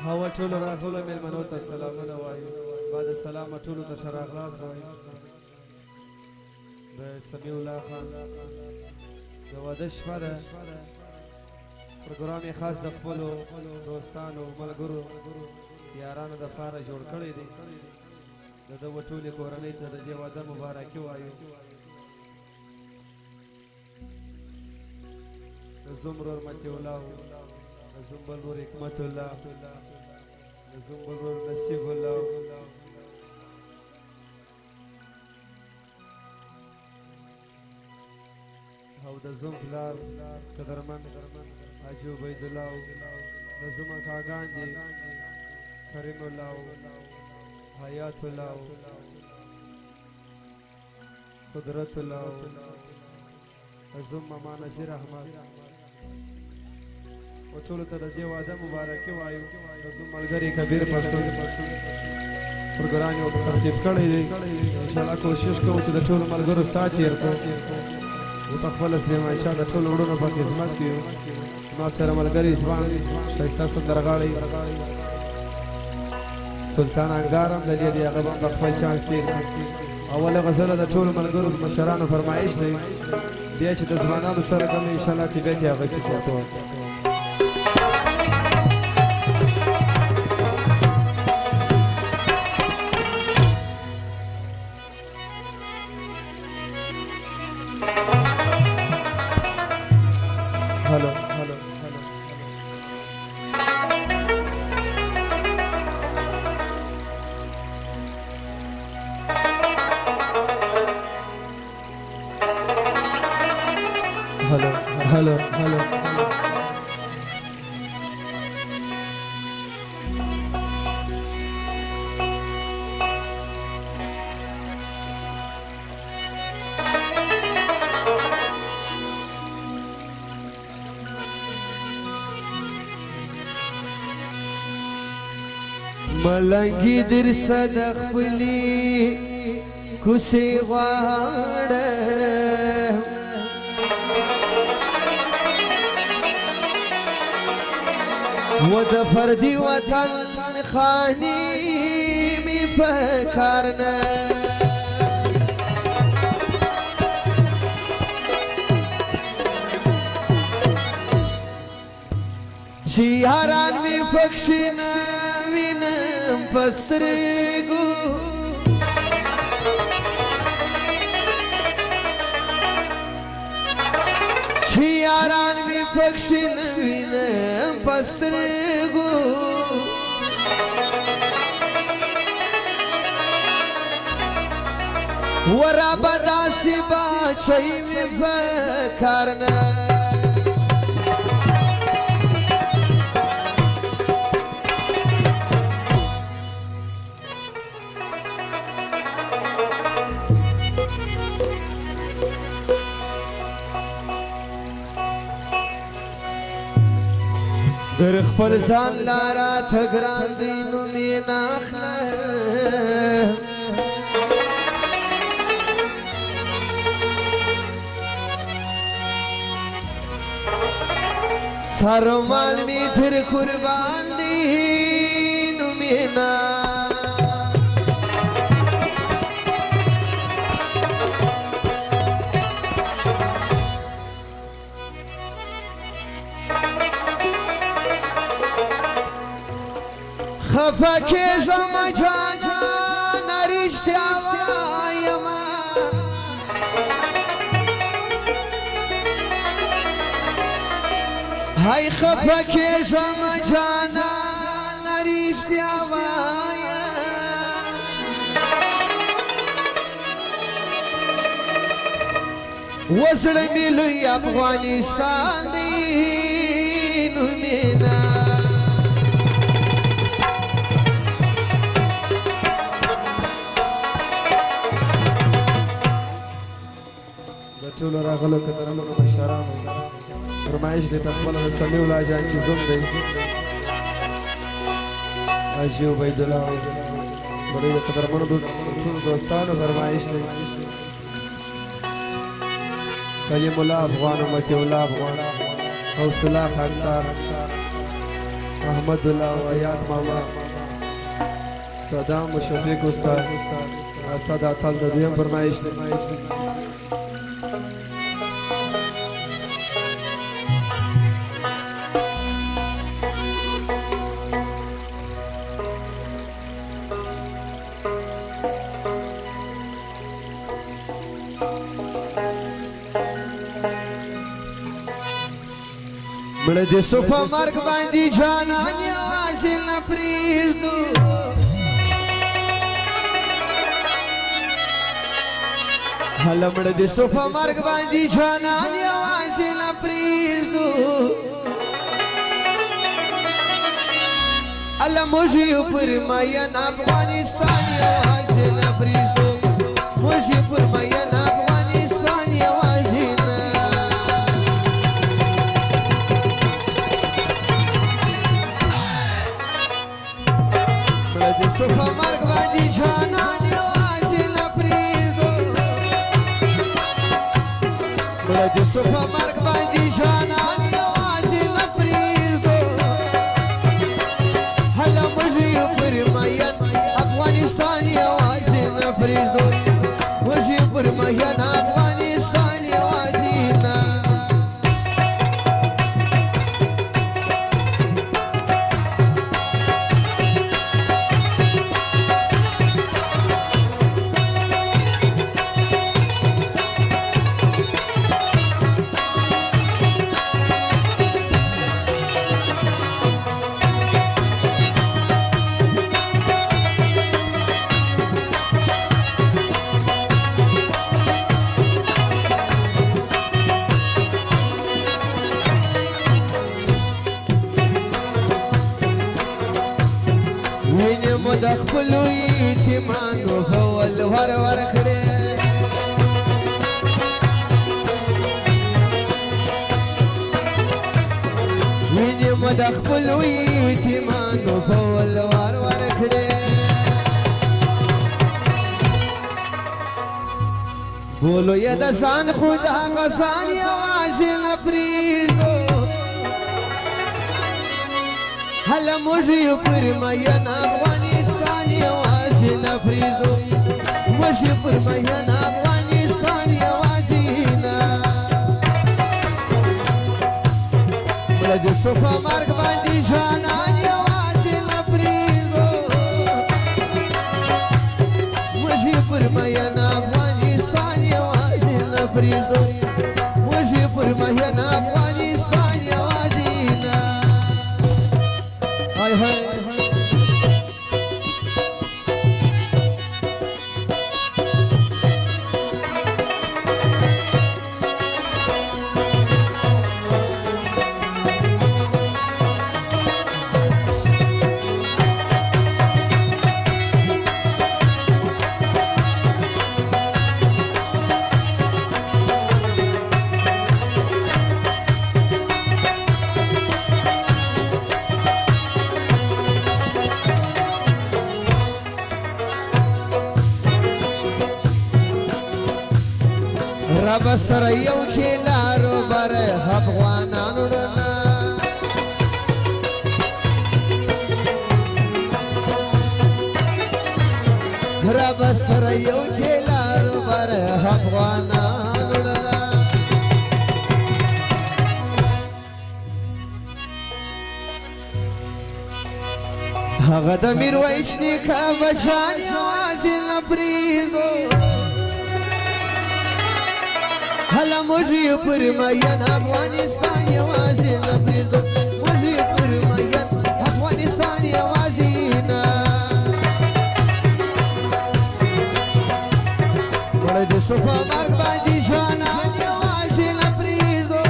هوا ټولو راغلو مېلمنو ته سلامونه وایو. بعد سلامه ټولو ته ښه راغلاست وایو. د سمیع الله خان د واده شپه ده. پروګرام یې خاص د خپلو دوستانو ملګرو یارانو دپاره جوړ کړی دی. د ده و ټولې کورنۍ ته د دې واده مبارکي وایو. د زوم ورور متي الله، د زوم بل ورور حکمت الله، د زوم بل ورور نصیب الله، او د زوم پلار قدرمن حاجي عبید الله، د زما کاګان دي کریم الله، حیات الله، قدرت الله، د زوم ماما نصیر احمد و ټولو ته د دې واده مبارکي وایو. د زوم ملګري کبیر پښتون پروګرام یې ترتیب کړی دی. انشاءالله کوشش کوو چې د ټولو ملګرو سات تېر کړو. زه په خپله سلیمان شاه د ټولو وروڼو په خدمت کې یم. ما سره ملګري ځوان ښایسته سندرغاړی سلطان انګار هم د دې دی، هغه به خپل چانس تېر کړي. اوله غزله د ټولو ملګرو مشرانو فرمایش دی، بیا چې د ځوانانو سره کوم انشاءالله طبیعت یې هغسې کوو. هلو هلو هلو هلو هلو ملنګي در صدق خپلې کوڅې غواړم، و د فردي وطن خاني مې په کار نه، چې یاران مې پکښې نه وینم په سترګو، چې یاران مې پکښې نه وینم په سترګو، و رابه داسې باچۍ مې په کار نه، در خپل ځان لاره ته ګران دی نوم یې نه اخلم، سر و مال مې تر قربان دی نوم یې نه، خفه کېږم جانانه رښتیا وایمه، هی خفه کېږم جانانه رښتیا وایم، و زړه مې لوی افغانستان دی نوم یې نه، ټولو راغلو قدرمنو مشرانو فرمایش دی په خپله د سمیع الله جان چې زوم دی حاجي عبید الله، بلې د قدرمنو ټولو دوستانو فرمایش دی کلیم الله افغان، امتي الله افغان، غوث الله خاکسار، احمد الله ویاد ماما صدام و شفیق استاد اسد اتل د دویم فرمایش دی مړه دې صفه مرګ باندې جانان یوازې نه پرېږدو هله مړه دې صفه مرګ باندې جانان یوازې نه پرېږدو الله موږ یو پر مین افغانستان یوازې نه پرېږدو موږ یو پر مین افغانستان یوازې نه صفه مرګ باندې جانان یوازې نه پرېږدو مړه دې صفه مرګ باندې جانان یوازې نه پرېږدو هله موږ یو پر مین افغانستان یوازې نه پرېږدو موږ یو پر مین افغانستان یوازې نه د خپلو یتیمانو هول ور ورکړې وینې مو د خپلو یتیمانو هول ور ورکړې بولو یې د ځان خدا غسان یوازې نه پرېږدو هله موږ یو پر مین افغانستان یوازې نه پرېږدو موږ یو پر مین افغانستان یوازې نه مړه دې صفه مرګ باندې جانان یوازې نه پرېږدو موږ یو پر مین افغانستان یوازې نه پرېږدو موږ یو پر مین افغانستان یوازې نه هاي هاي رب سره یو کې لارو بر افغانانو نه رب سره یو کې لارو بر افغانانو نه هغه د میرویس نیکه بچیان یوازې نه پرېږدو هله موږ یو پر مین افغانستان یوازې نه پرېږدو موږ یو پر مین افغانستان یوازې نه مړه دې صفه مرګ باندې جانان یوازې نه پرېږدو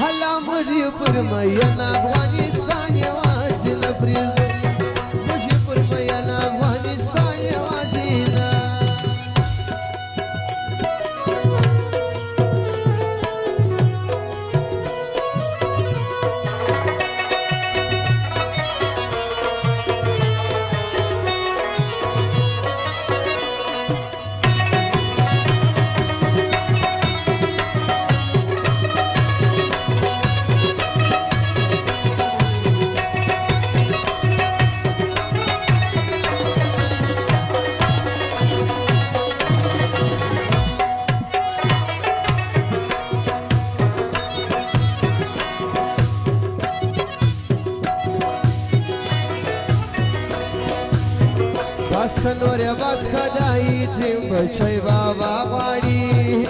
هله موږ یو پر مین افغانستان یوازې نه پرېږدو موږ یو پر مین افغانستان یوازې نه بس نور بس خدای تیم بچی بابا غواړي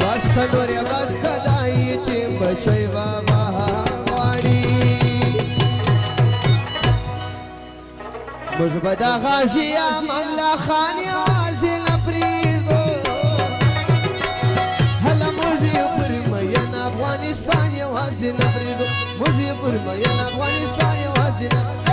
بس نور بس خدای تیم بچی بابا غواړي موږ به دا غازي امان الله خان یوازې نه پرېږدو هله موږ یې پر مین افغانستان یوازې نه پرېږدو موږ یې پر مین افغانستان یوازې نه